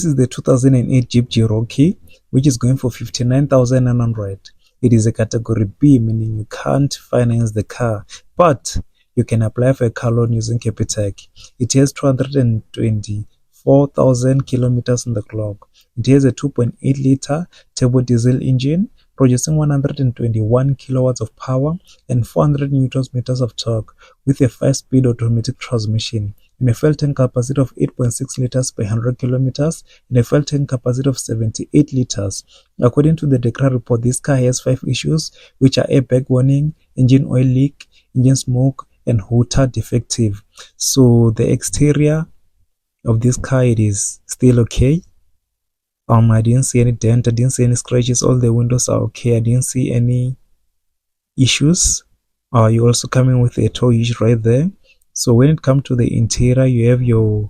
This is the 2008 Jeep Cherokee, which is going for 59,900. It is a category B, meaning you can't finance the car, but you can apply for a car loan using Capitec. It has 224,000 kilometers on the clock. It has a 2.8-liter turbo diesel engine producing 121 kilowatts of power and 400 newton meters of torque with a 5-speed automatic transmission and a fuel tank capacity of 8.6 liters per 100 kilometers and a fuel tank capacity of 78 liters. According to the DEKRA report, this car has 5 issues, which are airbag warning, engine oil leak, engine smoke, and hooter defective. So the exterior of this car, it is still okay. I didn't see any dent, I didn't see any scratches, all the windows are okay, I didn't see any issues. You're also coming with a tow hitch right there. So when it comes to the interior, you have your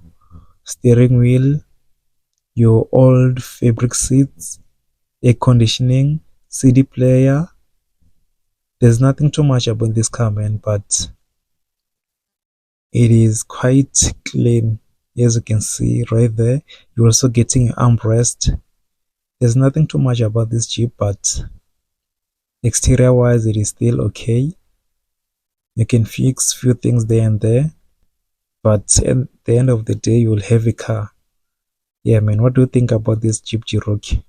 steering wheel, your old fabric seats, air conditioning, CD player. There's nothing too much about this car, man, but it is quite clean. As you can see right there, you're also getting an armrest. There's nothing too much about this Jeep, but exterior wise it is still okay. You can fix few things there and there, but at the end of the day you will have a car. Yeah man, what do you think about this Jeep Cherokee?